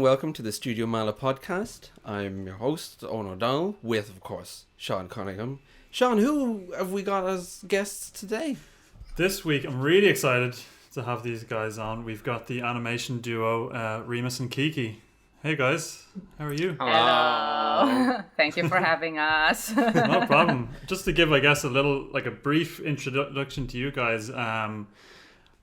welcome to the Studio Meala podcast. I'm your host, Owen O'Donnell, with, of course, Sean Cunningham. Sean, who have we got as guests today? This week, I'm really excited to have these guys on. We've got the animation duo, Remus and Kiki. Hey guys, how are you? Hello. Thank you for having us. No problem. Just to give, I guess, a brief introduction to you guys.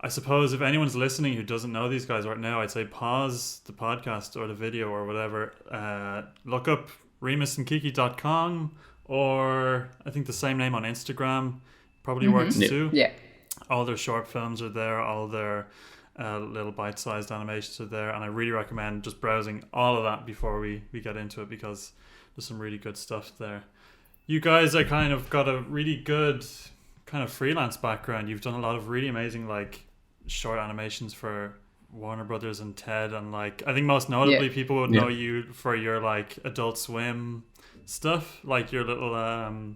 I suppose if anyone's listening who doesn't know these guys right now, I'd say pause the podcast or the video or whatever. Look up remusandkiki.com, or I think the same name on Instagram probably works too. Yeah. All their short films are there, all their little bite-sized animations are there, and I really recommend just browsing all of that before we get into it, because there's some really good stuff there. You guys are kind of got a really good kind of freelance background. You've done a lot of really amazing short animations for Warner Brothers and Ted, and I think most notably people would know you for your Adult Swim stuff, your little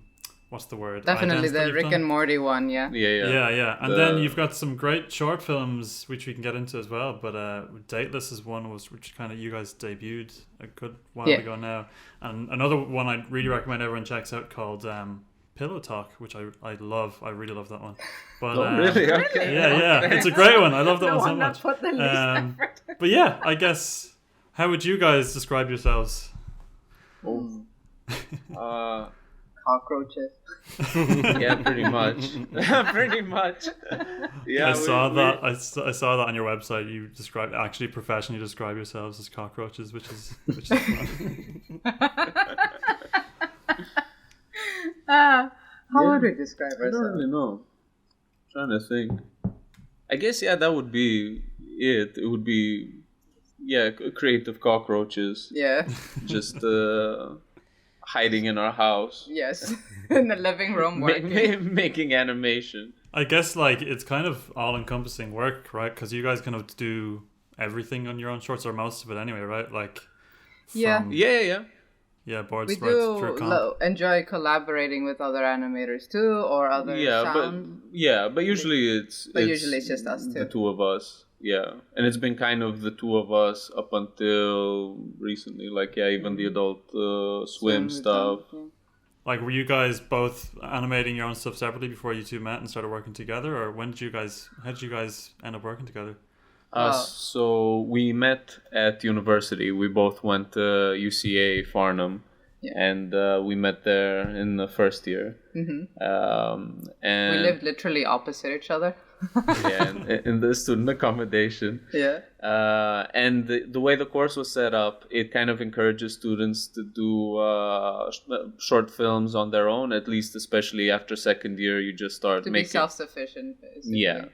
what's the word? Definitely the Rick and Morty one, yeah. Yeah. And then you've got some great short films which we can get into as well. But Dateless is one which kind of you guys debuted a good while ago now. And another one I'd really recommend everyone checks out called Pillow Talk, which I love. I really love that one. But really? Okay. Yeah. It's a great one. I love that one so much. Put the least effort. But yeah, I guess, how would you guys describe yourselves? Cockroaches. Yeah, pretty much. Pretty much. Yeah, I saw that. I saw that on your website. You professionally describe yourselves as cockroaches, which is fun. How would we describe I don't ourselves? really know. I'm trying to think. I guess that would be it. It would be creative cockroaches. Yeah. Just hiding in our house. Yes. In the living room working. Making animation. I guess it's kind of all-encompassing work, right? Because you guys kind of do everything on your own shorts, or most of it anyway, right? Yeah. Yeah, board We sprites through comp. enjoy collaborating with other animators too, or other sound. But usually it's just us the too. two of us. Yeah, and it's been kind of the two of us up until recently. Even the Adult Swim stuff. Were you guys both animating your own stuff separately before you two met and started working together, or how did you guys end up working together? So we met at university. We both went to UCA Farnham, and we met there in the first year. Mm-hmm. And we lived literally opposite each other. in the student accommodation. Yeah. And the way the course was set up, it kind of encourages students to do short films on their own, at least especially after second year. You just start to making... be self-sufficient, basically. Yeah.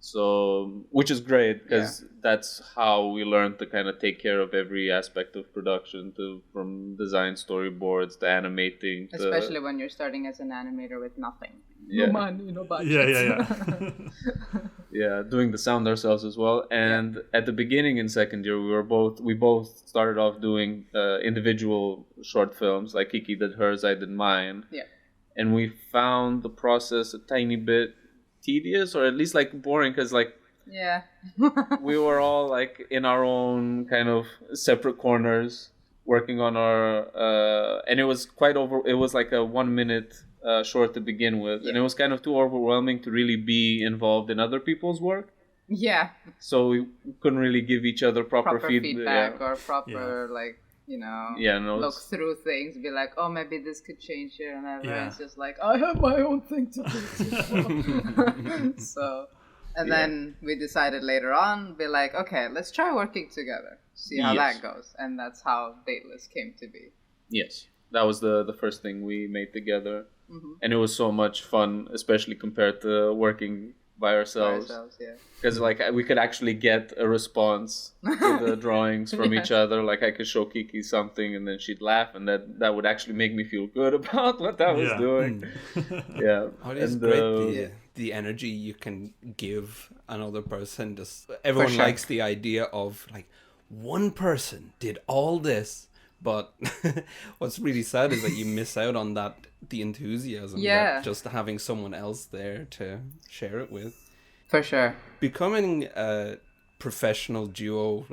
So, which is great, because that's how we learned to kind of take care of every aspect of production, from design storyboards to animating. Especially when you're starting as an animator with nothing. Yeah. No money, no budget. Yeah. Yeah, doing the sound ourselves as well. And at the beginning in second year, we both started off doing individual short films. Like Kiki did hers, I did mine. Yeah. And we found the process a tiny bit tedious, or at least boring, because we were all in our own kind of separate corners working on our and it was it was a 1 minute short to begin with, and it was kind of too overwhelming to really be involved in other people's work. Yeah. So we couldn't really give each other proper feedback or proper look through things, be like, oh, maybe this could change here, and everyone's just like, I have my own thing to do. So, then we decided later on, be like, okay, let's try working together, see how that goes, and that's how Dateless came to be. Yes, that was the first thing we made together, and it was so much fun, especially compared to working by ourselves, because we could actually get a response to the drawings from each other. I could show Kiki something, and then she'd laugh, and that would actually make me feel good about what I was doing. It is great the energy you can give another person. Everyone likes the idea of one person did all this, but what's really sad is that you miss out on the enthusiasm, that just having someone else there to share it with. For sure. Becoming a professional duo,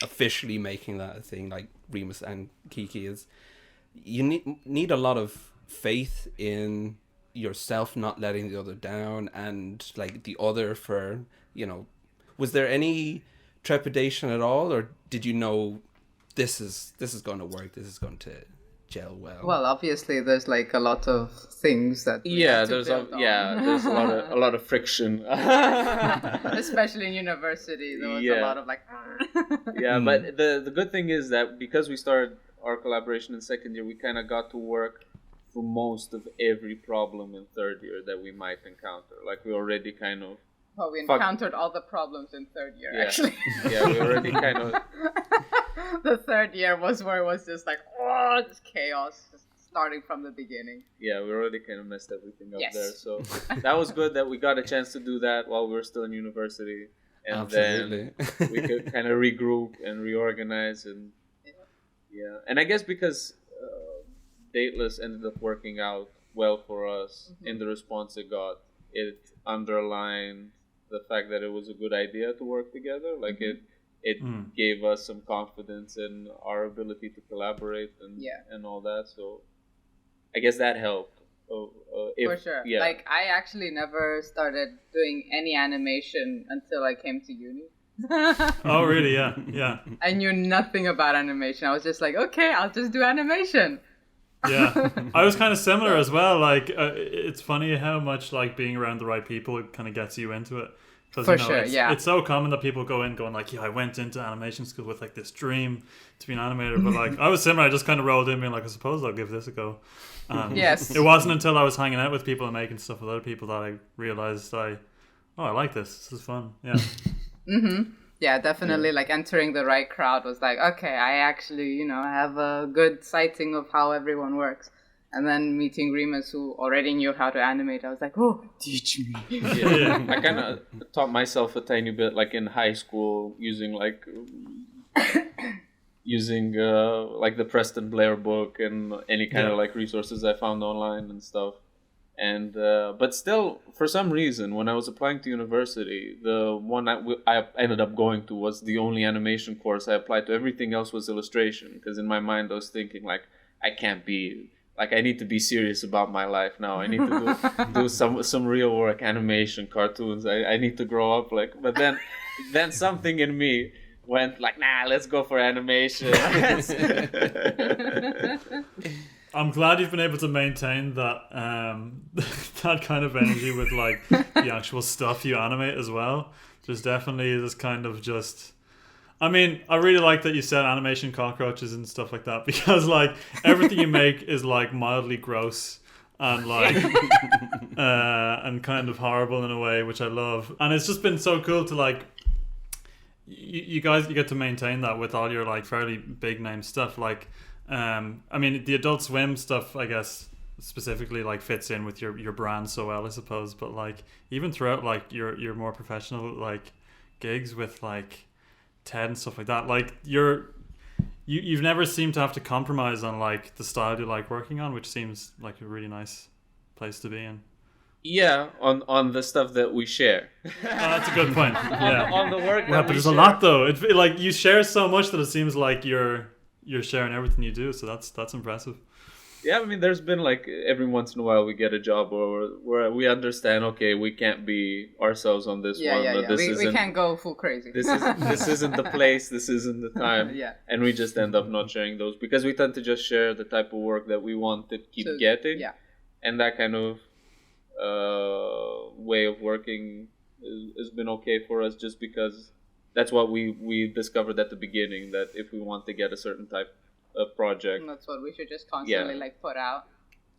officially making that a thing, like Remus and Kiki, is you need a lot of faith in yourself, not letting the other down, and like the other for, was there any trepidation at all, or did you know this is going to work, this is going to gel well? Well, obviously there's like a lot of things that there's a lot of friction, especially in university. There was a lot of like but the good thing is that because we started our collaboration in second year, we kind of got to work through most of every problem in third year that we might encounter. Like we already kind of we encountered all the problems in third year, actually. We already kind of the third year was where it was just like, this chaos, just starting from the beginning. Yeah, we already kind of messed everything up there. So that was good that we got a chance to do that while we were still in university. And Absolutely. Then we could kind of regroup and reorganize. And and I guess because Dateless ended up working out well for us in the response it got, it underlined the fact that it was a good idea to work together. Like it gave us some confidence in our ability to collaborate and all that. So I guess that helped. For sure. Yeah. Like I actually never started doing any animation until I came to uni. Oh really? Yeah. I knew nothing about animation. I was just like, okay, I'll just do animation. Yeah, I was kind of similar as well. Like it's funny how much like being around the right people it kind of gets you into it. For sure, it's so common that people go in going like, I went into animation school with like this dream to be an animator, but like I was similar. I just kind of rolled in being like, I suppose I'll give this a go. Yes. It wasn't until I was hanging out with people and making stuff with other people that I realized I like this. This is fun. Yeah. Yeah, definitely. Like entering the right crowd was like, okay, I actually, have a good sighting of how everyone works. And then meeting Remus, who already knew how to animate, I was like, oh, teach me. Yeah. I kind of taught myself a tiny bit, like in high school, using like the Preston Blair book and any kind of like resources I found online and stuff. And but still, for some reason, when I was applying to university, the one I ended up going to was the only animation course I applied to. Everything else was illustration, because in my mind I was thinking like, I can't be like, I need to be serious about my life now. I need to do some real work, animation, cartoons. I need to grow up like. But then something in me went like, nah, let's go for animation. I'm glad you've been able to maintain that that kind of energy with like the actual stuff you animate as well. There's definitely this kind of just, I mean, I really like that you said animation cockroaches and stuff like that, because like everything you make is like mildly gross and like and kind of horrible in a way, which I love. And it's just been so cool to like you guys, you get to maintain that with all your like fairly big name stuff. Like I mean, the Adult Swim stuff, I guess, specifically like fits in with your brand so well, I suppose. But like even throughout like your more professional like gigs with like TED and stuff like that, like you've never seemed to have to compromise on like the style you like working on, which seems like a really nice place to be in. Yeah, on the stuff that we share. That's a good point. Yeah, on the work. Yeah, but there's a lot though. It like you share so much that it seems like you're sharing everything you do, so that's impressive. Yeah, I mean, there's been like every once in a while we get a job where we understand, okay, we can't be ourselves on this one. Yeah. We can't go full crazy. This isn't the place, this isn't the time. Yeah. And we just end up not sharing those because we tend to just share the type of work that we want to keep getting. Yeah. And that kind of way of working has been okay for us, just because that's what we discovered at the beginning, that if we want to get a certain type of project, and that's what we should just constantly like put out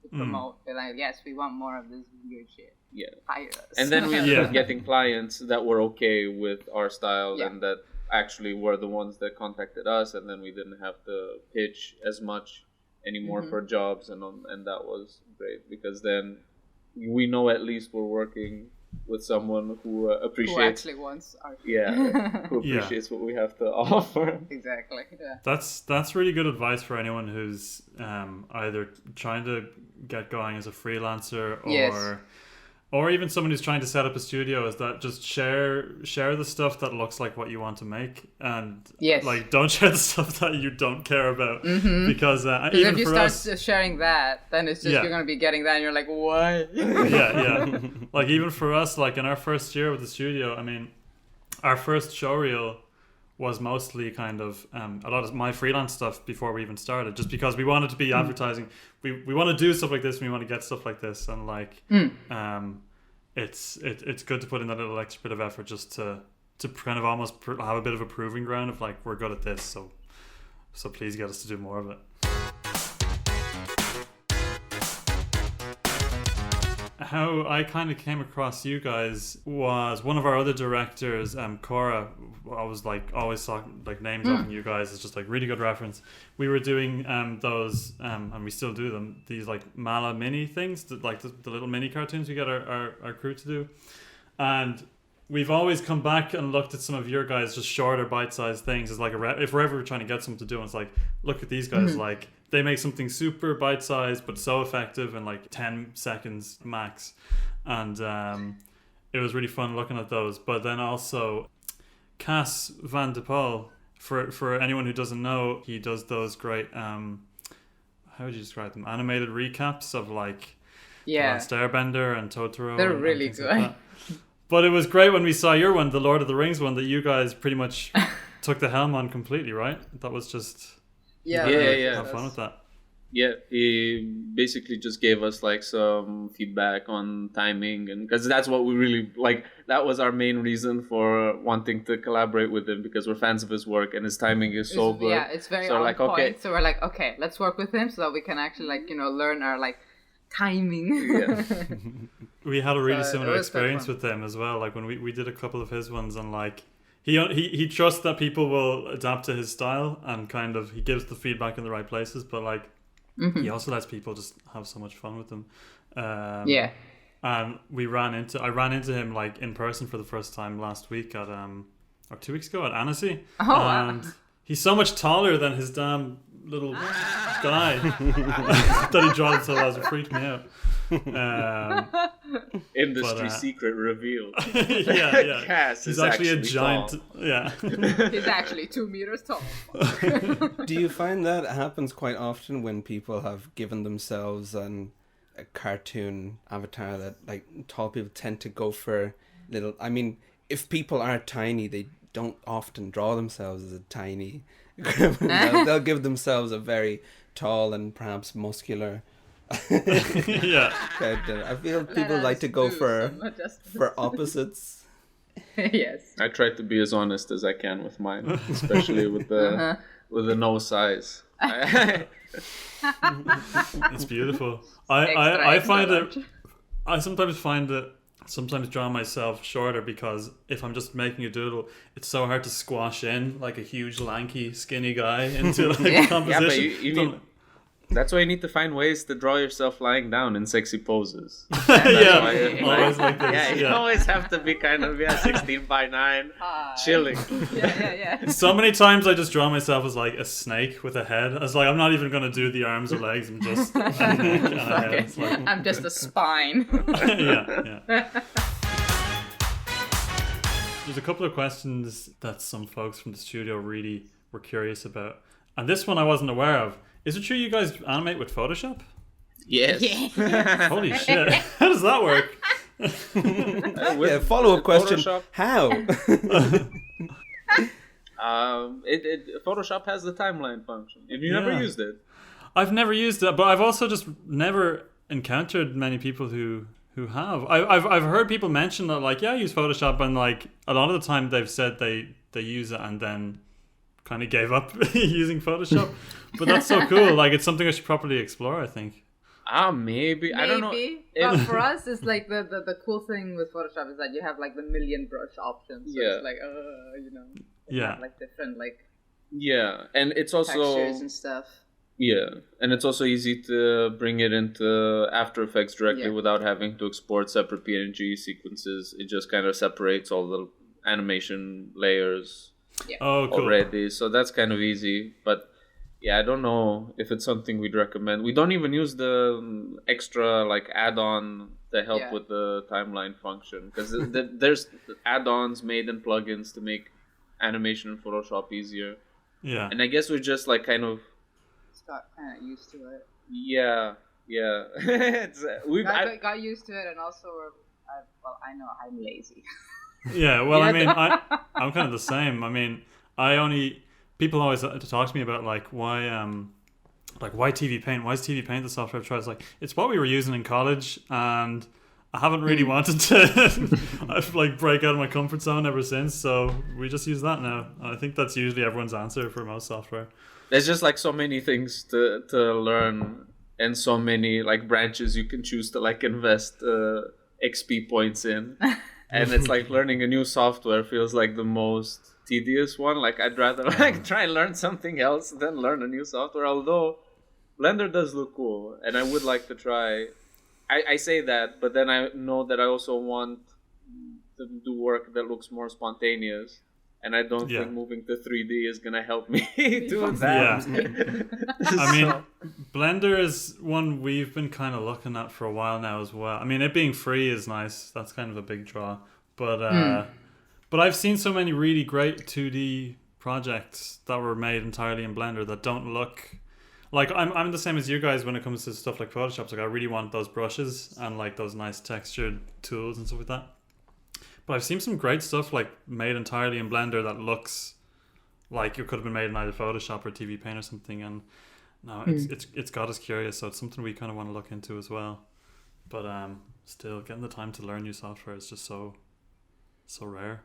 to promote. Be like, yes, we want more of this weird shit. Yeah. Hire us. And then we ended up getting clients that were okay with our style and that actually were the ones that contacted us, and then we didn't have to pitch as much anymore for jobs, and that was great, because then we know at least we're working with someone who appreciates, who actually wants our who appreciates what we have to offer. Exactly. Yeah. That's really good advice for anyone who's either trying to get going as a freelancer or or even someone who's trying to set up a studio, is that just share the stuff that looks like what you want to make, and like don't share the stuff that you don't care about, because even if you for start us, sharing that, then it's just you're going to be getting that and you're like, why? yeah like even for us, like in our first year with the studio, I mean, our first showreel was mostly kind of a lot of my freelance stuff before we even started, just because we wanted to be advertising. We want to do stuff like this, and we want to get stuff like this, and like it's good to put in that little extra bit of effort just to kind of almost have a bit of a proving ground of like, we're good at this, so please get us to do more of it. How I kind of came across you guys was one of our other directors, Cora. I was like always talking, like name dropping you guys. It's just like really good reference. We were doing those, and we still do them. These like Meala mini things, like the little mini cartoons we get our crew to do, and we've always come back and looked at some of your guys' just shorter bite-sized things. It's like if we're ever trying to get something to do, and it's like, look at these guys, like. They make something super bite-sized but so effective in like 10 seconds max. And it was really fun looking at those. But then also Cass Van de Paul, for anyone who doesn't know, he does those great how would you describe them? Animated recaps of like The Last Airbender and Totoro. They're really good. Like but it was great when we saw your one, the Lord of the Rings one, that you guys pretty much took the helm on completely, right? That was just have fun with that. Yeah, he basically just gave us like some feedback on timing, and because that's what we really like. That was our main reason for wanting to collaborate with him, because we're fans of his work and his timing is so good. Yeah, it's very on point. Okay. So we're like, okay, let's work with him so that we can actually like learn our like timing. Yeah. We had a really similar experience with him as well. Like when we did a couple of his ones, and like. He trusts that people will adapt to his style, and kind of he gives the feedback in the right places, but like he also lets people just have so much fun with them. And I ran into him like in person for the first time last week at or 2 weeks ago at Annecy. And he's so much taller than his damn little guy that he draws himself as. It freaked me out. Industry secret revealed. yeah. Cass he's is actually a giant. Tall. Yeah. He's actually 2 meters tall. Do you find that happens quite often when people have given themselves a cartoon avatar that like tall people tend to go for little? I mean, if people are tiny, they don't often draw themselves as a tiny. They'll give themselves a very tall and perhaps muscular. I feel people like to go for opposites. Yes. I try to be as honest as I can with mine, especially with the nose size. It's beautiful. I find it. I sometimes draw myself shorter, because if I'm just making a doodle, it's so hard to squash in like a huge lanky skinny guy into like composition. That's why you need to find ways to draw yourself lying down in sexy poses. Always like this. You always have to be kind of 16:9, chilling. Yeah. So many times I just draw myself as like a snake with a head. I was like, I'm not even gonna do the arms or legs. I'm just a neck and a head. Like, I'm just a spine. Yeah. There's a couple of questions that some folks from the studio really were curious about, and this one I wasn't aware of. Is it true you guys animate with Photoshop? Yes. Holy shit. How does that work? Follow-up question. Photoshop. How? Photoshop has the timeline function. Have you never used it? I've never used it, but I've also just never encountered many people who have. I've heard people mention that, like, I use Photoshop, and like a lot of the time they've said they use it and then kind of gave up using Photoshop. But that's so cool. Like, it's something I should properly explore, I think. Maybe. I don't know. But for us, it's like the cool thing with Photoshop is that you have like the million brush options. So it's like, have, like different like. Yeah, and it's also textures and stuff. Yeah, and it's also easy to bring it into After Effects directly without having to export separate PNG sequences. It just kind of separates all the animation layers. Oh, cool. Already, so that's kind of easy. But yeah, I don't know if it's something we'd recommend. We don't even use the extra like add-on to help with the timeline function, because there's add-ons made in plugins to make animation in Photoshop easier. Yeah. And I guess we just like kind of got kind of used to it. Yeah. We got used to it, and also I know I'm lazy. Yeah, well, I mean, I'm kind of the same. I mean, people always talk to me about like why TV Paint? Why is TV Paint the software of choice? Like, it's what we were using in college, and I haven't really wanted to like break out of my comfort zone ever since. So we just use that now. I think that's usually everyone's answer for most software. There's just like so many things to learn, and so many like branches you can choose to like invest XP points in. And it's like learning a new software feels like the most tedious one. Like, I'd rather like try and learn something else than learn a new software. Although Blender does look cool, and I would like to try. I say that, but then I know that I also want to do work that looks more spontaneous. And I don't think moving to 3D is going to help me do that. Yeah. I mean, Blender is one we've been kind of looking at for a while now as well. I mean, it being free is nice. That's kind of a big draw. But I've seen so many really great 2D projects that were made entirely in Blender that don't look... Like, I'm the same as you guys when it comes to stuff like Photoshop. Like, I really want those brushes and like those nice textured tools and stuff like that. But I've seen some great stuff like made entirely in Blender that looks like it could have been made in either Photoshop or TV Paint or something. And no, it's got us curious. So it's something we kind of want to look into as well. But still, getting the time to learn new software is just so rare.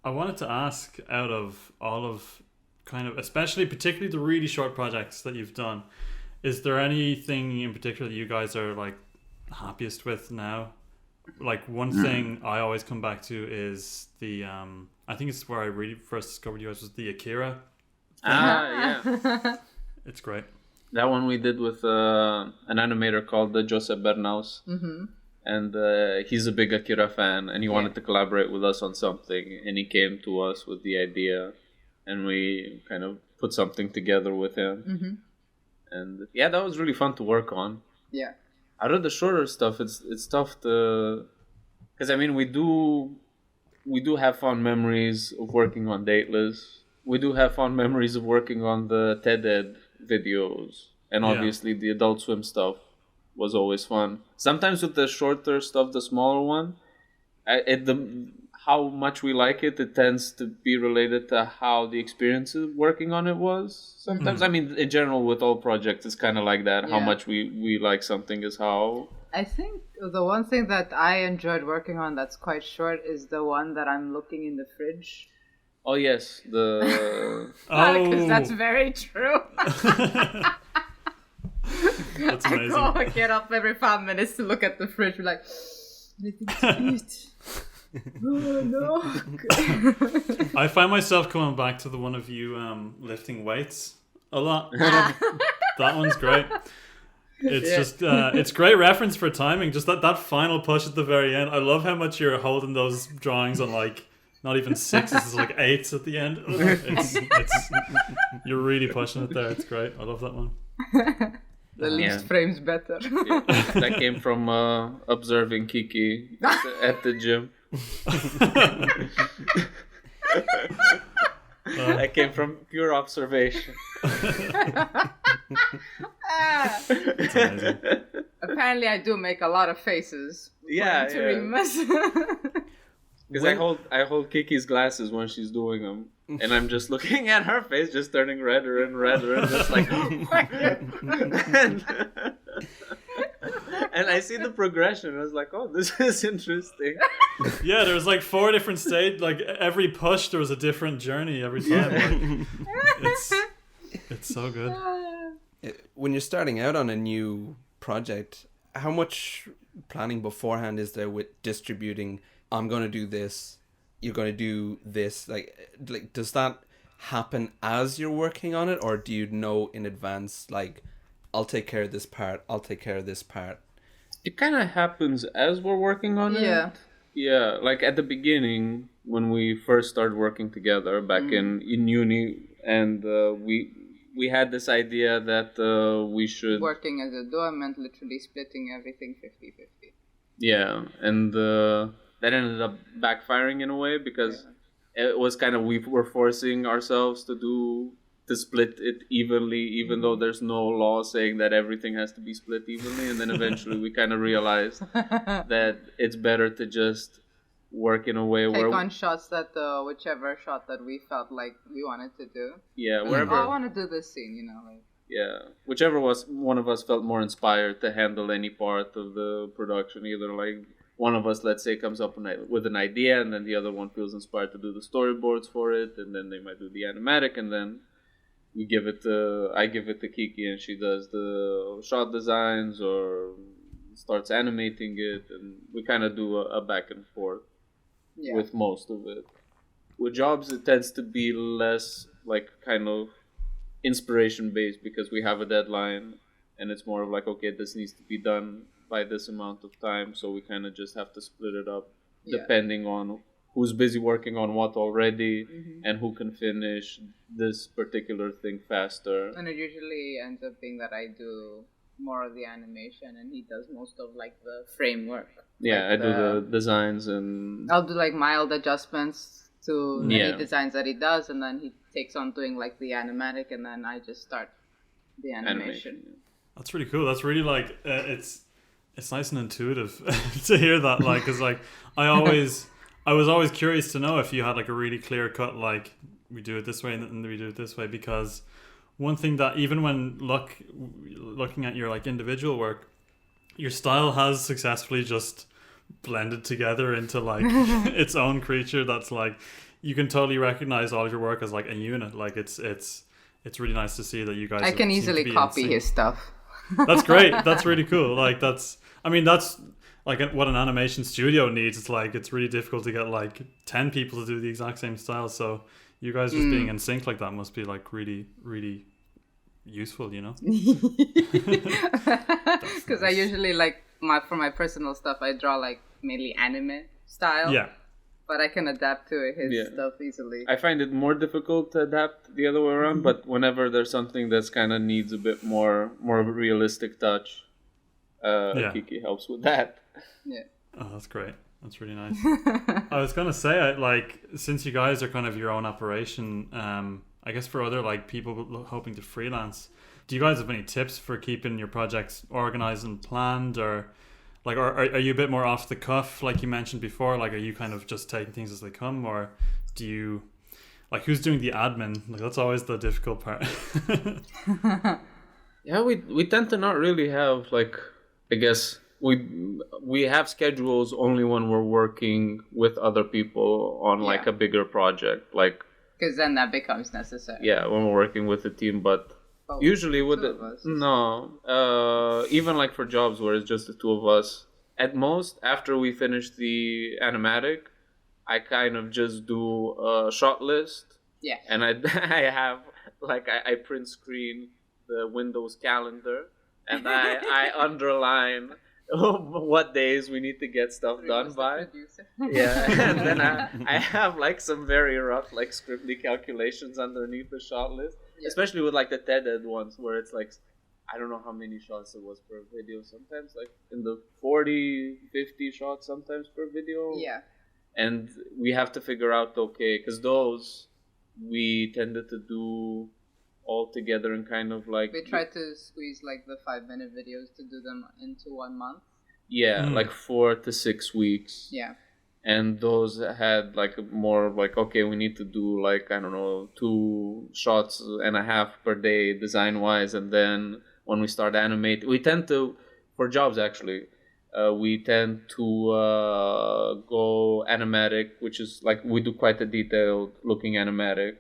I wanted to ask, out of all of kind of, especially particularly the really short projects that you've done, is there anything in particular that you guys are like happiest with now? Like, one thing I always come back to is the I think it's where I really first discovered you guys, was the Akira. Yeah. It's great. That one we did with an animator called Josep Bernaus. Mm-hmm. And he's a big Akira fan, and he wanted to collaborate with us on something, and he came to us with the idea, and we kind of put something together with him. Mm-hmm. And yeah, that was really fun to work on. Yeah. Out of the shorter stuff, it's tough to, because I mean we do have fond memories of working on Dateless. We do have fond memories of working on the TED videos, and obviously the Adult Swim stuff was always fun. Sometimes with the shorter stuff, the smaller one, how much we like it, it tends to be related to how the experience of working on it was. Sometimes, I mean, in general, with all projects, it's kind of like that. Yeah. How much we like something is how... I think the one thing that I enjoyed working on that's quite short is the one that I'm looking in the fridge. Oh, yes. Because that's very true. That's amazing. I get up every 5 minutes to look at the fridge. We're like, anything to eat? Oh, no. I find myself coming back to the one of you lifting weights a lot. That one's great. It's just it's great reference for timing. Just that final push at the very end. I love how much you're holding those drawings on like not even 6s, it's like 8s at the end. It's you're really pushing it there. It's great. I love that one. The least frames better. Yeah, that came from observing Kiki at the gym. That came from pure observation. It's amazing. Apparently, I do make a lot of faces. Remus. Because I hold Kiki's glasses when she's doing them, and I'm just looking at her face, just turning redder and redder, and just like, and I see the progression. I was like, oh, this is interesting. Yeah, there was like 4 different stages. Like every push, there was a different journey every time. Like, it's so good. When you're starting out on a new project, how much planning beforehand is there with distributing? I'm going to do this, you're going to do this. Like, does that happen as you're working on it, or do you know in advance, like, I'll take care of this part, I'll take care of this part? It kind of happens as we're working on it. Yeah, like at the beginning, when we first started working together back in uni, and we we had this idea that we should... Working as a duo meant literally splitting everything 50-50. Yeah, and that ended up backfiring in a way because it was kind of, we were forcing ourselves to split it evenly, even though there's no law saying that everything has to be split evenly. And then eventually we kind of realized that it's better to just work in a way take where... on shots that whichever shot that we felt like we wanted to do. Yeah, wherever... I want to do this scene, you know. Like. Yeah, whichever one of us felt more inspired to handle any part of the production. Either like one of us, let's say, comes up with an idea, and then the other one feels inspired to do the storyboards for it, and then they might do the animatic, and then I give it to Kiki, and she does the shot designs or starts animating it, and we kind of do a back and forth with most of it. With jobs, it tends to be less like kind of inspiration based because we have a deadline, and it's more of like, okay, this needs to be done by this amount of time, so we kind of just have to split it up depending on who's busy working on what already and who can finish this particular thing faster. And it usually ends up being that I do more of the animation and he does most of like the framework. Yeah, like I do the designs, and I'll do like mild adjustments to any designs that he does, and then he takes on doing like the animatic, and then I just start the animation. That's really cool. That's really like it's nice and intuitive to hear that, like, because like I was always curious to know if you had like a really clear cut, like we do it this way and we do it this way, because one thing that even when looking at your like individual work, your style has successfully just blended together into like its own creature that's like you can totally recognize all of your work as like a unit. Like it's really nice to see that you guys I can easily copy his stuff. That's great. That's really cool. Like that's like what an animation studio needs. It's like it's really difficult to get like 10 people to do the exact same style, so you guys just being in sync like that must be like really, really useful, you know? Because I usually like for my personal stuff I draw like mainly anime style. Yeah. But I can adapt to his stuff easily. I find it more difficult to adapt the other way around, but whenever there's something that's kind of needs a bit more of a realistic touch, Kiki helps with that. Yeah. Oh, that's great. That's really nice. I was gonna say, like, since you guys are kind of your own operation, I guess for other like people hoping to freelance, do you guys have any tips for keeping your projects organized and planned, or like, are you a bit more off the cuff, like you mentioned before? Like, are you kind of just taking things as they come, or do you, like, who's doing the admin? Like, that's always the difficult part. Yeah, we tend to not really have, like, I guess we have schedules only when we're working with other people on like a bigger project, like, because then that becomes necessary. Yeah, when we're working with a team, but usually with even like for jobs where it's just the two of us, at most after we finish the animatic, I kind of just do a shot list. Yeah. And I have like I print screen the Windows calendar, and I underline what days we need to get stuff done by. Yeah, and then I have like some very rough like scribbly calculations underneath the shot list, especially with like the TED ones where it's like, I don't know how many shots it was per video, sometimes like in the 40-50 shots sometimes per video. Yeah. And we have to figure out, okay, because those we tended to do all together and kind of like... We tried to squeeze like the 5-minute videos to do them into 1 month. Yeah, like 4 to 6 weeks. Yeah. And those had like more like, okay, we need to do like, I don't know, 2 shots and a half per day design wise. And then when we start animating, we tend to, for jobs actually, we tend to go animatic, which is like we do quite a detailed looking animatic.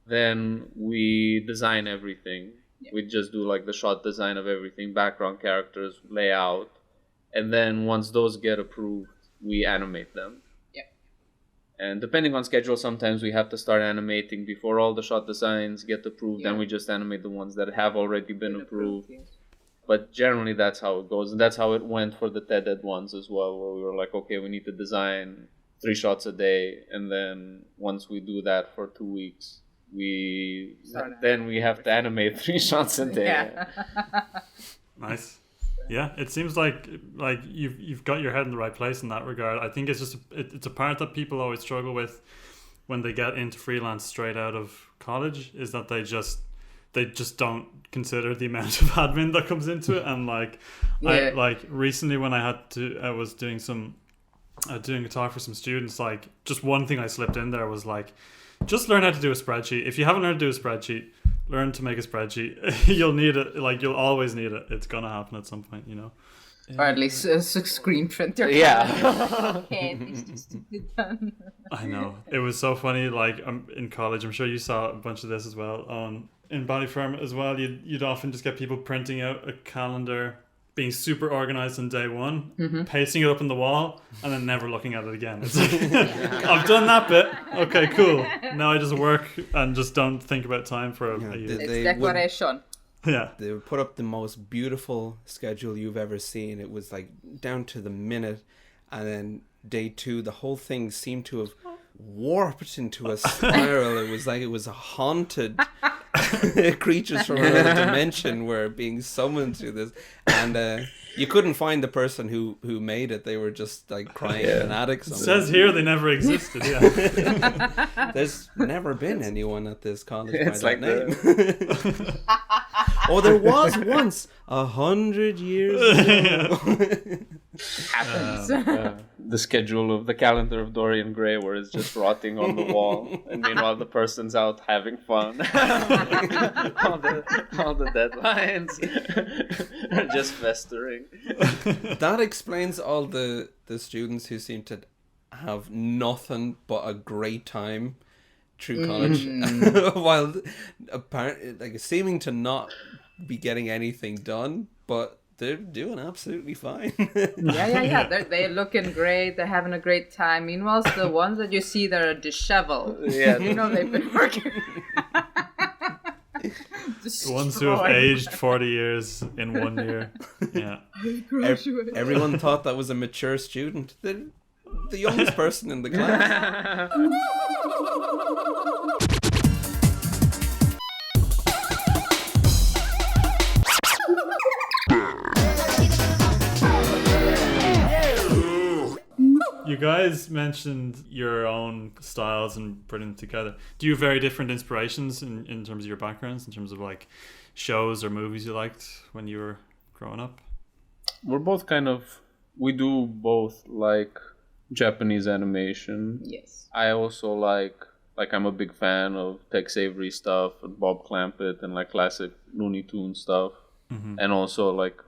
Then we design everything. We just do like the shot design of everything, background, characters, layout. And then once those get approved, we animate them. And depending on schedule, sometimes we have to start animating before all the shot designs get approved. Then we just animate the ones that have already been approved. But generally that's how it goes. And that's how it went for the TED ones as well, where we were like, okay, we need to design 3 shots a day. And then once we do that for 2 weeks, we have to animate 3 shots a day. Yeah. Nice. Yeah, it seems like you've got your head in the right place in that regard. I think it's just it's a part that people always struggle with when they get into freelance straight out of college, is that they just don't consider the amount of admin that comes into it. And I recently when I was doing a talk for some students, like just one thing I slipped in there was like, just learn how to do a spreadsheet. If you haven't learned to do a spreadsheet, learn to make a spreadsheet. You'll need it. Like, you'll always need it. It's gonna happen at some point, you know. Or at least a screen printer. Yeah. Okay, this just to be done. I know. It was so funny. Like, in college, I'm sure you saw a bunch of this as well. In Ballyfermot as well, you'd often just get people printing out a calendar, being super organized on day one, pasting it up on the wall, and then never looking at it again. It's like, I've done that bit. Okay, cool. Now I just work and just don't think about time for a year. It's decoration. Yeah. They would put up the most beautiful schedule you've ever seen. It was like down to the minute. And then day 2, the whole thing seemed to have warped into a spiral. It was a haunted creatures from another dimension were being summoned to this. And you couldn't find the person who made it. They were just like crying in an attic somewhere. It says here they never existed. Yeah. There's never been anyone at this college by It's that like name. Oh, there was once 100 years ago. The schedule of the calendar of Dorian Gray, where it's just rotting on the wall, and meanwhile the person's out having fun. all the deadlines are just festering. That explains all the students who seem to have nothing but a great time through college, while apparently like seeming to not be getting anything done, but they're doing absolutely fine. Yeah. They're looking great. They're having a great time. Meanwhile, the ones that you see that are disheveled, you know, they've been working. The ones who have aged 40 years in 1 year. Yeah. Everyone thought that was a mature student. The youngest person in the class. You guys mentioned your own styles and putting them together. Do you have very different inspirations in terms of your backgrounds, in terms of like shows or movies you liked when you were growing up? We do both like Japanese animation. Yes. I also like I'm a big fan of Tex Avery stuff and Bob Clampett and like classic Looney Tunes stuff. Mm-hmm. And also like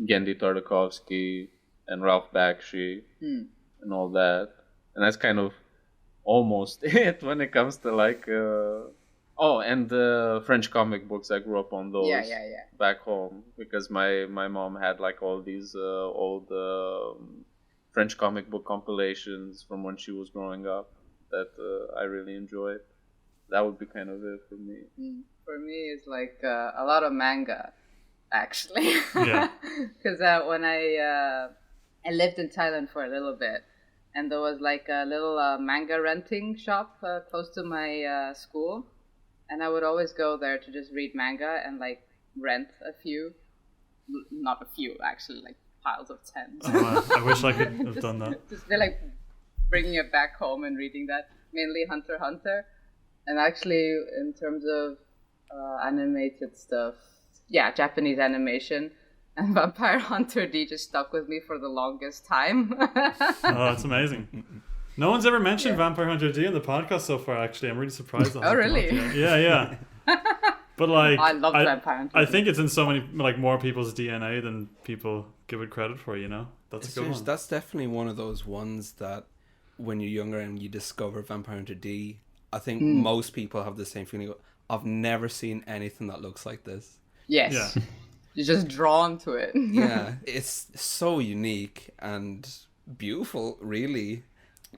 Gendy Tartakovsky and Ralph Bakshi. And all that, and that's kind of almost it when it comes to like and the French comic books. I grew up on those back home because my mom had like all these old French comic book compilations from when she was growing up that I really enjoyed. That would be kind of it for me. For me, it's like a lot of manga, actually. Yeah. Because when I lived in Thailand for a little bit, and there was like a little manga renting shop close to my school, and I would always go there to just read manga and like rent a few, not a few actually, like piles of 10. Oh, I wish I could have done that. Just they're like bringing it back home and reading that, mainly Hunter x Hunter, and actually in terms of animated stuff, Japanese animation. And Vampire Hunter D just stuck with me for the longest time. Oh, that's amazing. No one's ever mentioned Vampire Hunter D in the podcast so far, actually. I'm really surprised. Oh, really? Yeah. But like, I love Vampire Hunter D. I think it's in so many, like, more people's DNA than people give it credit for, you know? That's a good one. That's definitely one of those ones that when you're younger and you discover Vampire Hunter D, I think most people have the same feeling. I've never seen anything that looks like this. Yes. Yeah. You're just drawn to it. Yeah, it's so unique and beautiful, really.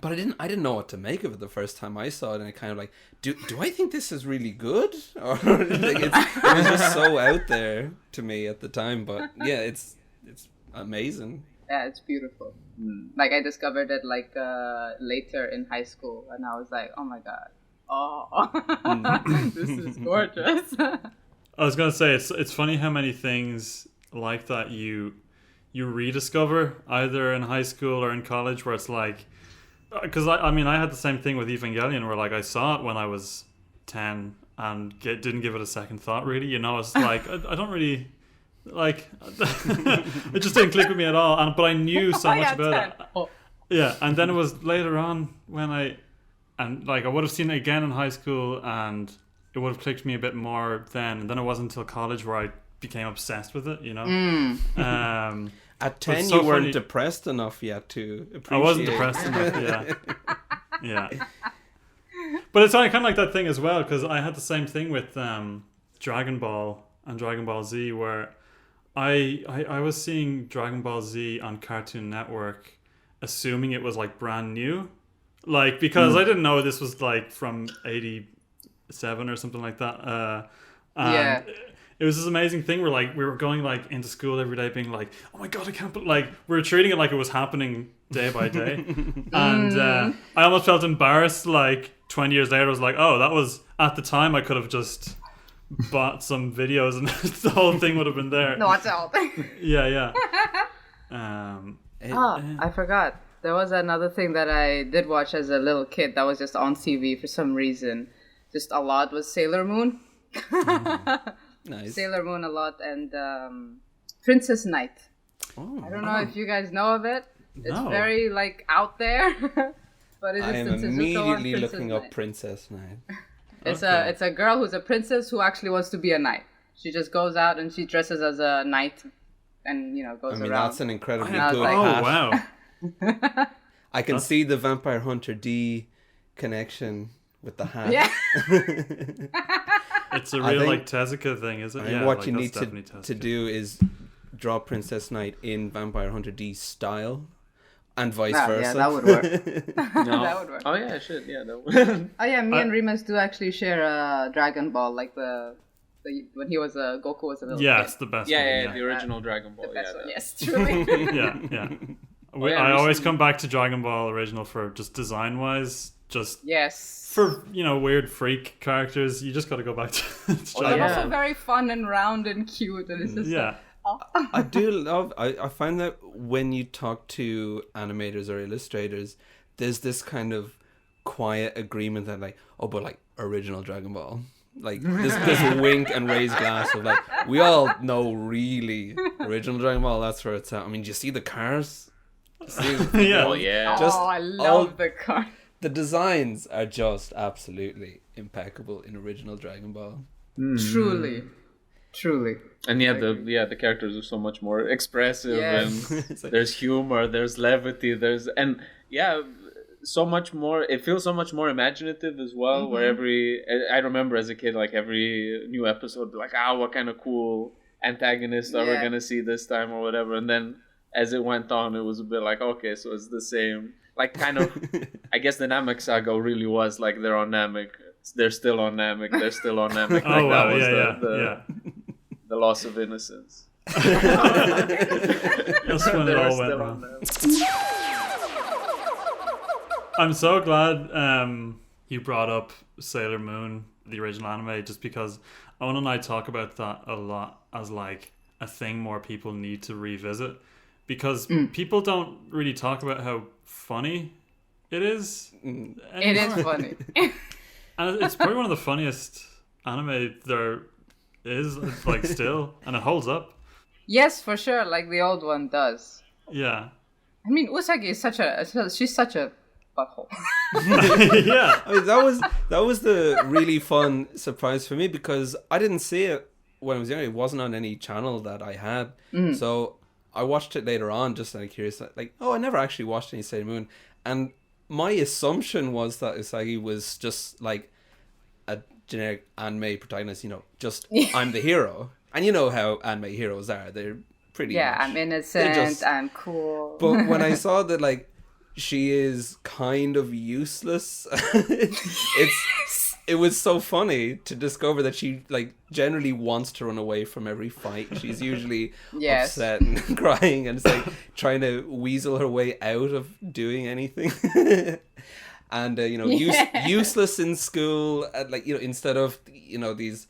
But I didn't know what to make of it the first time I saw it, and I kind of like, do I think this is really good? Or like it was just so out there to me at the time. But yeah, it's amazing. Yeah, it's beautiful. Like I discovered it like later in high school, and I was like, oh my god, this is gorgeous. I was gonna say it's funny how many things like that you rediscover either in high school or in college, where it's like, because I mean I had the same thing with Evangelion, where like I saw it when I was 10 and didn't give it a second thought really, you know. It's like I don't really like it just didn't click with me at all, but I knew so much about it. Yeah, and then it was later on when I would have seen it again in high school, and it would have clicked me a bit more then. And then it wasn't until college where I became obsessed with it, you know. At 10, you weren't depressed enough yet to appreciate. I wasn't depressed enough, yeah. But it's kind of like that thing as well, because I had the same thing with Dragon Ball and Dragon Ball Z, where I was seeing Dragon Ball Z on Cartoon Network, assuming it was like brand new, like, because I didn't know this was like from 87 or something like that. And it was this amazing thing where like we were going like into school every day being like, oh my god, I can't believe, like, we were treating it like it was happening day by day. And I almost felt embarrassed like 20 years later. I was like, oh, that was, at the time I could have just bought some videos and the whole thing would have been there. No, it's the whole thing. Yeah. I forgot. There was another thing that I did watch as a little kid that was just on TV for some reason. Just a lot was Sailor Moon. Nice. Sailor Moon a lot, and Princess Knight. I don't know if you guys know of it. It's very like out there. But it is I am immediately looking up Princess Knight. It's a girl who's a princess who actually wants to be a knight. She just goes out and she dresses as a knight, and goes around. That's an incredibly good hat. Wow. I can see the Vampire Hunter D connection with the hat. Yeah. It's a real like Tezuka thing, is it? Yeah. What you need to do is draw Princess Knight in Vampire Hunter D style. And vice versa. Yeah, that would work. That would work. Oh yeah, it should. Yeah, that would. Oh yeah, me and Remus do actually share a Dragon Ball, like the when he was Goku was a little kid. It's the best. Yeah, the original Dragon Ball. The best one. Yes, truly. Yeah. I always come back to Dragon Ball original for just design wise, just for weird freak characters. You just got to go back to. They're also very fun and round and cute, and it's just I do love. I find that when you talk to animators or illustrators, there's this kind of quiet agreement that but original Dragon Ball, like this wink and raised glass of like, we all know really original Dragon Ball. That's where it's at. I mean, do you see the cars? I love the cars. The designs are just absolutely impeccable in original Dragon Ball. Truly. And the characters are so much more expressive, and there's humor, there's levity, so much more. It feels so much more imaginative as well. Mm-hmm. Where I remember as a kid, like every new episode, like, what kind of cool antagonist are we gonna see this time or whatever. And then as it went on, it was a bit like, okay, so it's the same. Like kind of, I guess the Namek saga really was like they're on Namek. They're still on Namek. They're still on Namek. The loss of innocence. That's when it all went wrong. I'm so glad you brought up Sailor Moon, the original anime, just because Owen and I talk about that a lot as like a thing more people need to revisit, because people don't really talk about how funny it is. Anymore. It is funny. And it's probably one of the funniest anime there is, like, still, and it holds up. Yes, for sure, like the old one does. Yeah. I mean, Usagi is she's such a butthole. Yeah. I mean, that was the really fun surprise for me, because I didn't see it when I was younger. It wasn't on any channel that I had. So I watched it later on, just out of curious, like, I never actually watched any Sailor Moon. And my assumption was that Usagi was just like a generic anime protagonist, just I'm the hero. And you know how anime heroes are. They're pretty much, I'm innocent, I'm cool. But when I saw that, like, she is kind of useless, it was so funny to discover that she, like, generally wants to run away from every fight. She's usually upset and crying, and it's like trying to weasel her way out of doing anything. and useless in school, and like instead of these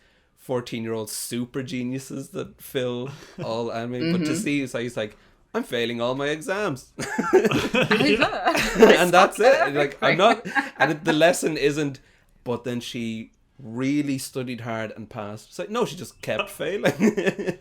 14-year-old super geniuses that fill all anime, but to see he's like, I'm failing all my exams. And that's it. Like, I'm not, and the lesson isn't, but then she really studied hard and passed. It's like, no, she just kept failing. It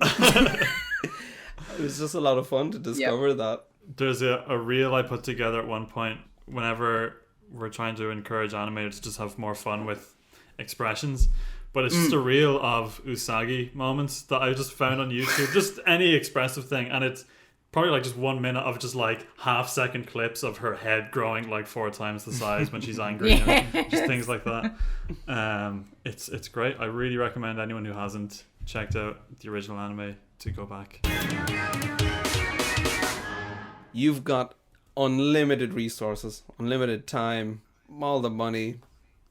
was just a lot of fun to discover that. There's a reel I put together at one point whenever we're trying to encourage animators to just have more fun with expressions. But it's just a reel of Usagi moments that I just found on YouTube. Just any expressive thing. And it's probably like just 1 minute of just like half-second clips of her head growing like 4 times the size when she's angry. Just things like that. It's great. I really recommend anyone who hasn't checked out the original anime to go back. You've got unlimited resources, unlimited time, all the money,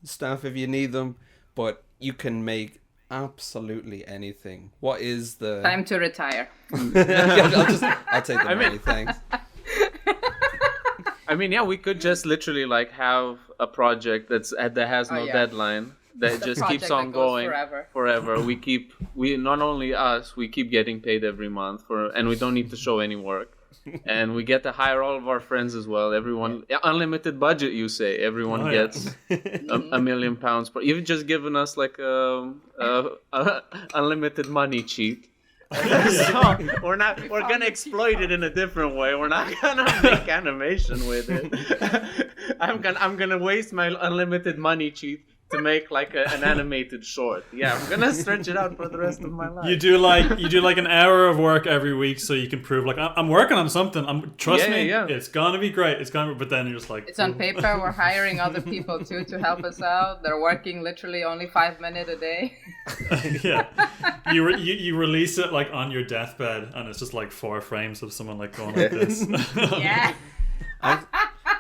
staff if you need them, but you can make absolutely anything. What is the time to retire? I'll take the money, thanks. I mean, yeah, we could just literally like have a project that has no deadline, that just keeps on going forever. We keep not only us, we keep getting paid every month and we don't need to show any work. And we get to hire all of our friends as well. Everyone, unlimited budget, you say. Everyone gets £1 million per. You've just given us like a unlimited money cheat. So we're gonna exploit it in a different way. We're not gonna make animation with it. I'm gonna waste my unlimited money cheat to make like an animated short. Yeah, I'm gonna stretch it out for the rest of my life. You do like an hour of work every week, so you can prove like I'm working on something. Trust me, it's gonna be great. But then you're just like, it's on paper. We're hiring other people too to help us out. They're working literally only 5 minutes a day. Yeah, you release it like on your deathbed, and it's just like 4 frames of someone like going like this. Yeah.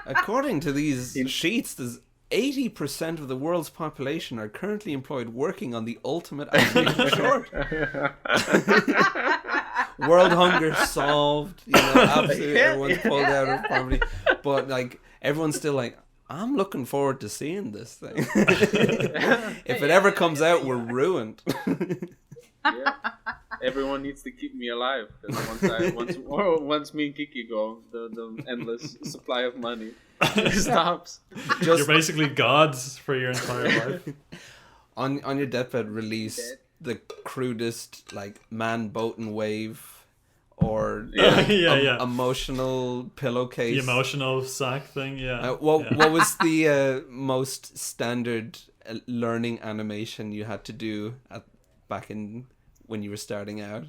According to these sheets, there's 80% of the world's population are currently employed working on the ultimate animated short. World hunger solved. Absolutely everyone's pulled out of poverty. But like everyone's still like, I'm looking forward to seeing this thing. If it ever comes out, we're ruined. Yeah. Everyone needs to keep me alive, because once me and Kiki go, the endless supply of money stops. You're basically gods for your entire life. On your deathbed, release the crudest like man boat and wave, or emotional pillowcase, the emotional sack thing. Yeah. What was the most standard learning animation you had to do back in when you were starting out?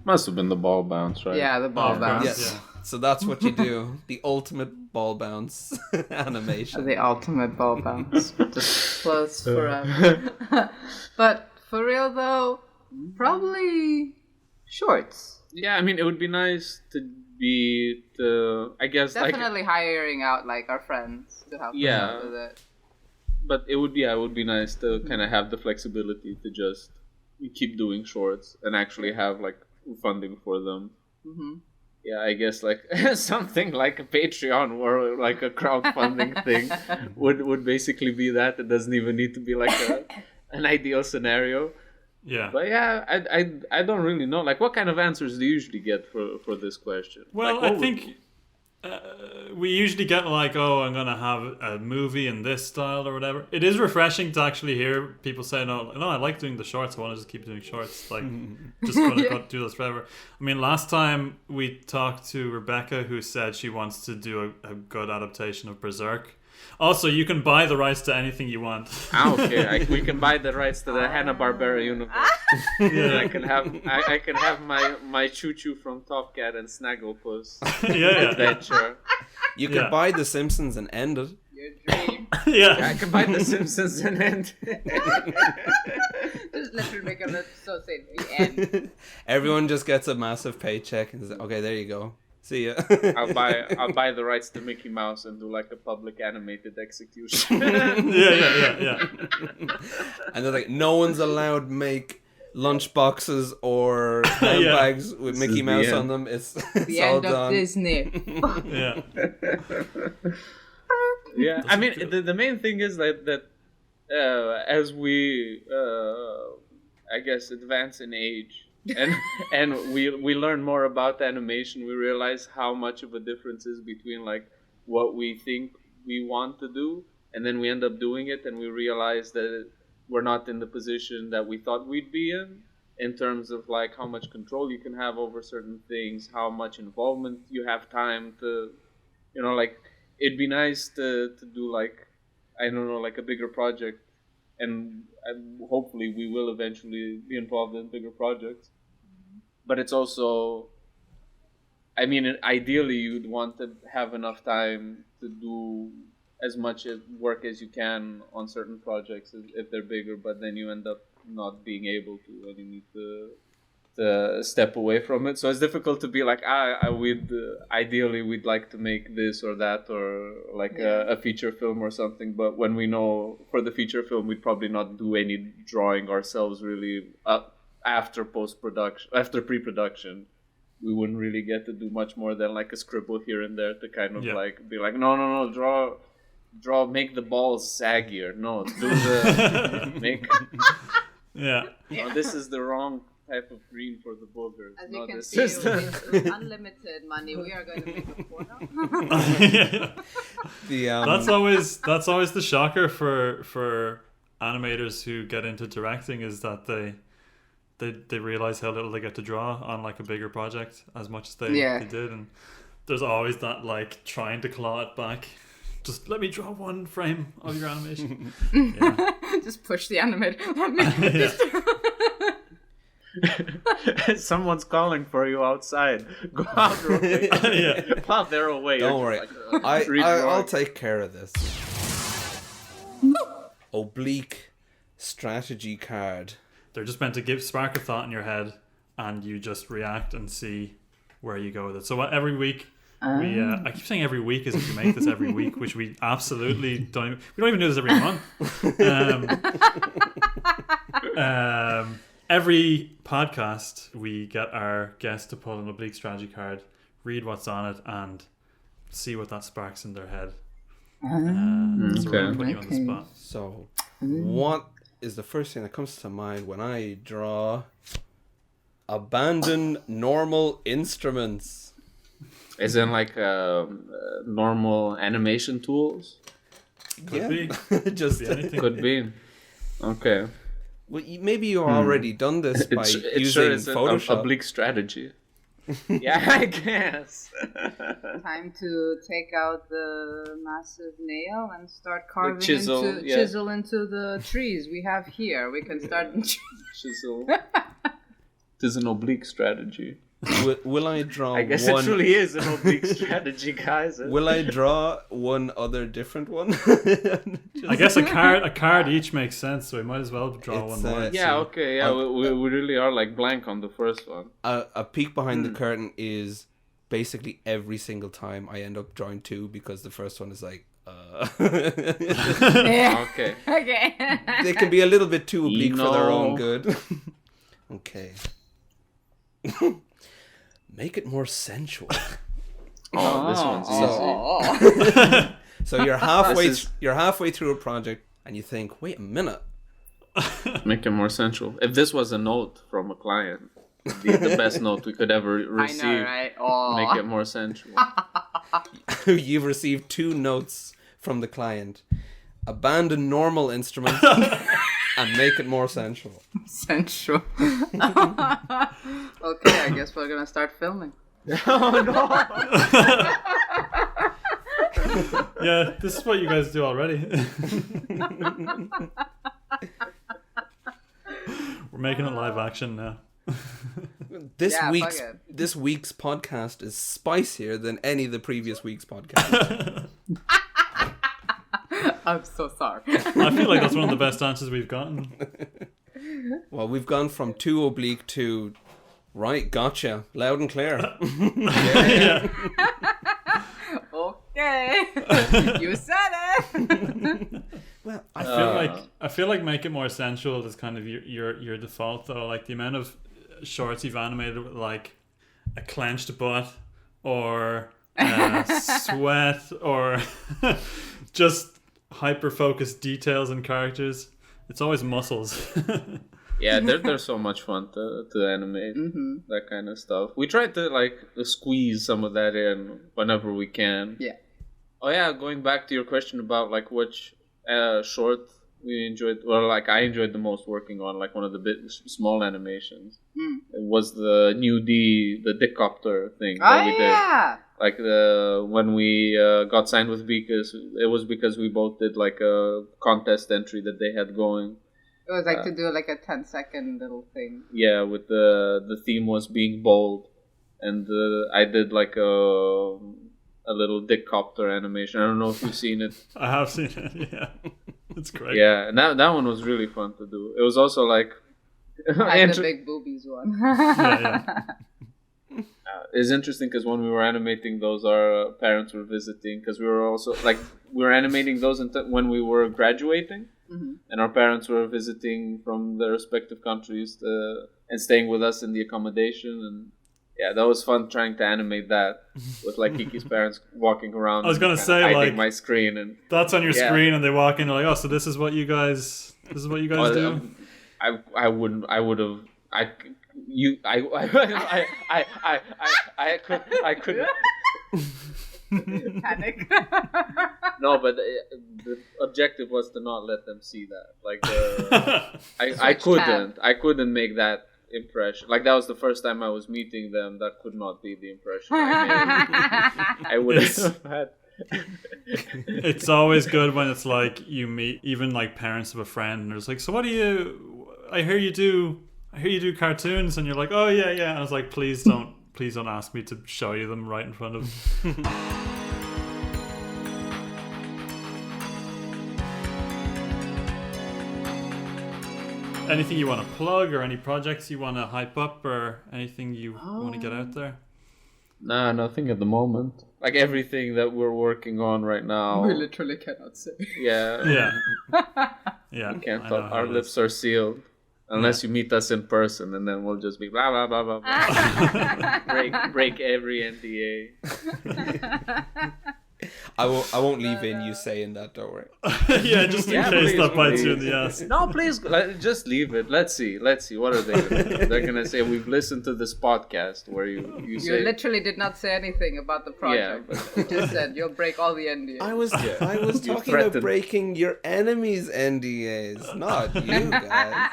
Must have been the ball bounce, right? Yeah, the ball bounce. Yes. Yeah. So that's what you do. The ultimate ball bounce animation. The ultimate ball bounce. Just floats forever. But for real though, probably shorts. Yeah, I mean, it would be nice to I guess, definitely like, hiring out like our friends to help us out with it. But it would be nice to kind of have the flexibility to just keep doing shorts and actually have like funding for them. Mm-hmm. Yeah, I guess like something like a Patreon or like a crowdfunding thing would basically be that. It doesn't even need to be like an ideal scenario. Yeah. But yeah, I don't really know. Like, what kind of answers do you usually get for this question? Well, like, I think we usually get like, oh, I'm going to have a movie in this style or whatever. It is refreshing to actually hear people say, no, I like doing the shorts. I want to just keep doing shorts. Like, just going to do this forever. I mean, last time we talked to Rebecca, who said she wants to do a good adaptation of Berserk. Also, you can buy the rights to anything you want. Okay, we can buy the rights to the Hanna-Barbera universe. Yeah. I can have my Choo-Choo from Top Cat and Snagglepuss adventure. You can buy The Simpsons and end it. Your dream. Yeah, I can buy The Simpsons and end. Just literally make a so say the end. Everyone just gets a massive paycheck and says, okay, there you go. See ya. I'll buy the rights to Mickey Mouse and do like a public animated execution. Yeah. And they're like, no one's allowed make lunch boxes or handbags with Mickey Mouse on them. It's the all end done. of Disney. Yeah. Yeah, I mean, the main thing is that as we, I guess, advance in age and we learn more about animation, we realize how much of a difference is between like what we think we want to do, and then we end up doing it, and we realize that we're not in the position that we thought we'd be in terms of like how much control you can have over certain things, how much involvement you have time to, like it'd be nice to do like, I don't know, like a bigger project, and hopefully we will eventually be involved in bigger projects. But it's also, I mean, ideally you'd want to have enough time to do as much work as you can on certain projects if they're bigger, but then you end up not being able to, and you need to step away from it. So it's difficult to be like, ideally we'd like to make this or that, or like a feature film or something, but when we know for the feature film we'd probably not do any drawing ourselves really after post-production, after pre-production. We wouldn't really get to do much more than like a scribble here and there to kind of like be like, no, draw, make the balls saggier. No, do the make. Yeah. No, this is the wrong type of green for the boogers. As you can see, with unlimited money, we are going to make a porno. That's always the shocker for animators who get into directing, is that they realize how little they get to draw on like a bigger project as much as they did, and there's always that like trying to claw it back. Just let me draw one frame of your animation. Just push the animator. Someone's calling for you outside. Go out real quick. While they're away. Don't worry. I'll take care of this. Oblique strategy card. They're just meant to spark a thought in your head, and you just react and see where you go with it. So every week, I keep saying every week as if you make this every week, which we absolutely don't. We don't even do this every month. Every podcast, we get our guest to pull an oblique strategy card, read what's on it, and see what that sparks in their head. So we're putting you on the spot. So, what is the first thing that comes to mind when I draw abandon normal instruments? Is in like normal animation tools? Could be. Just be anything. Could be. Okay. Well, maybe you've already done this by using Photoshop. An oblique strategy. Yeah, I guess. Time to take out the massive nail and start carving chisel into the trees we have here. We can start chisel. It is an oblique strategy. Will I draw I guess it truly is an oblique strategy, guys. Will I draw one other different one? I guess a card each makes sense, so we might as well draw one more. Yeah, okay, yeah, we really are like blank on the first one. A peek behind the curtain is basically every single time I end up drawing two, because the first one is like, Okay. They can be a little bit too oblique for their own good. Okay. Make it more sensual. This one's easy. So you're halfway through a project and you think, wait a minute. Make it more sensual. If this was a note from a client, it'd be the best note we could ever receive. I know, right? Oh. Make it more sensual. You've received 2 notes from the client. Abandon normal instruments and make it more sensual. Sensual. Okay, I guess we're gonna start filming. Oh no! Yeah, this is what you guys do already. We're making it live action now. This week's podcast is spicier than any of the previous week's podcast. I'm so sorry. I feel like that's one of the best answers we've gotten. Well, we've gone from 2 oblique to right, gotcha, loud and clear. Yeah. Okay, you said it. Well, I feel like make it more sensual is kind of your default though. Like the amount of shorts you've animated with like a clenched butt or sweat or just hyper-focused details and characters. It's always muscles. Yeah, they're so much fun to animate, that kind of stuff. We try to like squeeze some of that in whenever we can. Yeah. Oh yeah, going back to your question about like which short we enjoyed, well, like I enjoyed the most working on, like one of the small animations. It was the new the Dickcopter thing that we did. Like when we got signed with Beacus, it was because we both did like a contest entry that they had going. It was like to do like a 10-second little thing. Yeah, with the theme was being bold, and I did like a little Dickcopter animation. I don't know if you've seen it. I have seen it. Yeah, it's great. Yeah, and that one was really fun to do. It was also like the big boobies one. Yeah. It's interesting because when we were animating those, our parents were visiting because we were also like we were animating those when we were graduating. And our parents were visiting from their respective countries and staying with us in the accommodation. And yeah, that was fun trying to animate that with like Kiki's parents walking around. I was going to say, hiding like, my screen. And that's on your screen and they walk in and like, oh, so this is what you guys do? I couldn't. Panic. No, but the objective was to not let them see that. Like, I couldn't make that impression. Like, that was the first time I was meeting them. That could not be the impression I made. I would have had. It's always good when it's like you meet even like parents of a friend and it's like, so what do you? I hear you do cartoons, and you're like, oh yeah. And I was like, please don't ask me to show you them right in front of. Anything you want to plug, or any projects you want to hype up, or anything you want to get out there? Nah, nothing at the moment. Like everything that we're working on right now, we literally cannot say. Yeah. Yeah. We can't talk. Our lips are sealed. Unless you meet us in person, and then we'll just be blah blah blah blah blah. break every NDA. I won't leave in you saying that, don't worry. Yeah, just in case that bites you in the ass. No, please, just leave it. Let's see. What are they gonna do? They're gonna say, we've listened to this podcast where you say... You literally did not say anything about the project. Yeah, you just said you'll break all the NDAs. I was talking about breaking your enemies' NDAs, not you guys.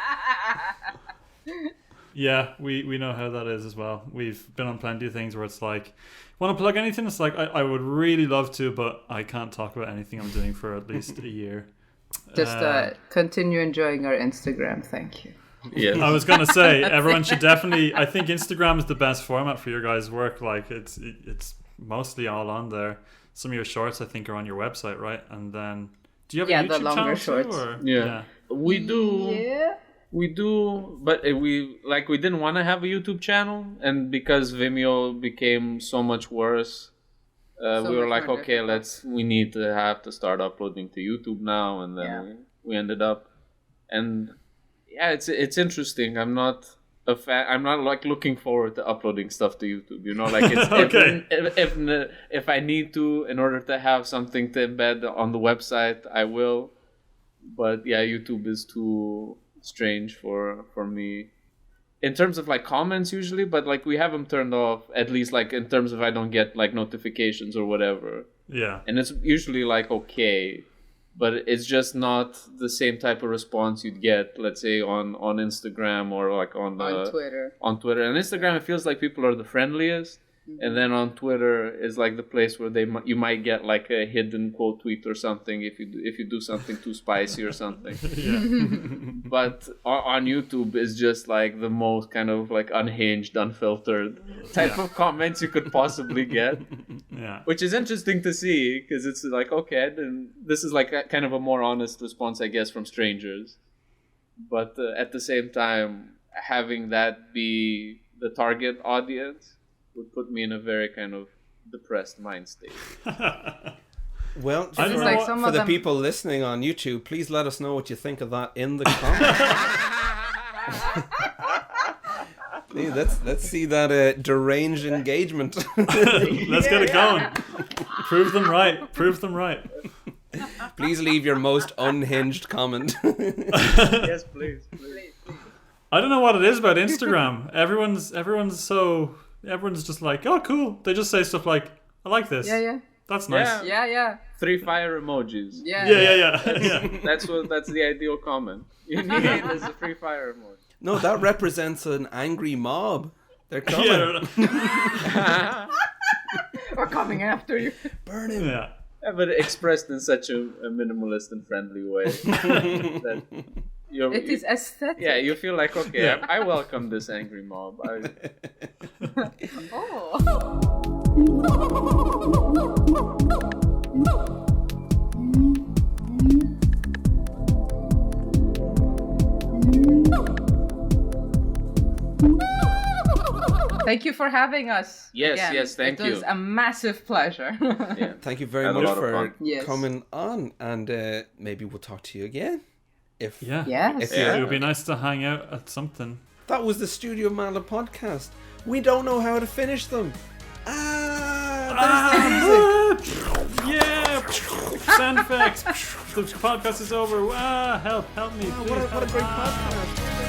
Yeah, we know how that is as well. We've been on plenty of things where it's like, want to plug anything? It's like, I would really love to, but I can't talk about anything I'm doing for at least a year. Just continue enjoying our Instagram. Thank you. Yeah. I was going to say, everyone should definitely, I think Instagram is the best format for your guys' work. Like, it's mostly all on there. Some of your shorts, I think, are on your website, right? And then, do you have a YouTube the longer channel shorts. too? Or? Yeah. We do. Yeah. We do, but we didn't want to have a YouTube channel, and because Vimeo became so much worse, we were like, okay, we need to have to start uploading to YouTube now, and then we ended up, and yeah, it's interesting. I'm not a fan. I'm not like looking forward to uploading stuff to YouTube. You know, like it's okay. if I need to, in order to have something to embed on the website, I will. But yeah, YouTube is too strange for me in terms of like comments usually, but like we have them turned off, at least like in terms of I don't get like notifications or whatever. Yeah, and it's usually like okay, but it's just not the same type of response you'd get, let's say on Instagram or like on Twitter. On Twitter and Instagram, it feels like people are the friendliest. And then on Twitter is like the place where you might get like a hidden quote tweet or something if you do something too spicy or something. But on YouTube is just like the most kind of like unhinged, unfiltered type of comments you could possibly get. Yeah, which is interesting to see because it's like, okay, then this is like a kind of a more honest response, I guess, from strangers. But at the same time, having that be the target audience would put me in a very kind of depressed mind state. Well, for the people listening on YouTube, please let us know what you think of that in the comments. Let's see that deranged engagement. Let's get it going. Prove them right. Please leave your most unhinged comment. Yes, please. I don't know what it is about Instagram. Everyone's just like, oh, cool. They just say stuff like, I like this. Yeah. That's nice. Yeah. 3 fire emojis. Yeah. That's the ideal comment. You need it as a 3 fire emoji. No, that represents an angry mob. They're coming. Yeah. We're coming after you. Burn him. Yeah. But expressed in such a minimalist and friendly way that it is aesthetic. Yeah, you feel like, okay, I welcome this angry mob. Thank you for having us. Yes, thank you. It was a massive pleasure. Yeah. Thank you very much for coming on, and maybe we'll talk to you again. It would be nice to hang out at something. That was the Studio Meala podcast. We don't know how to finish them. There's the music. Yeah, sound effects. The podcast is over. Help me, please. What a great podcast.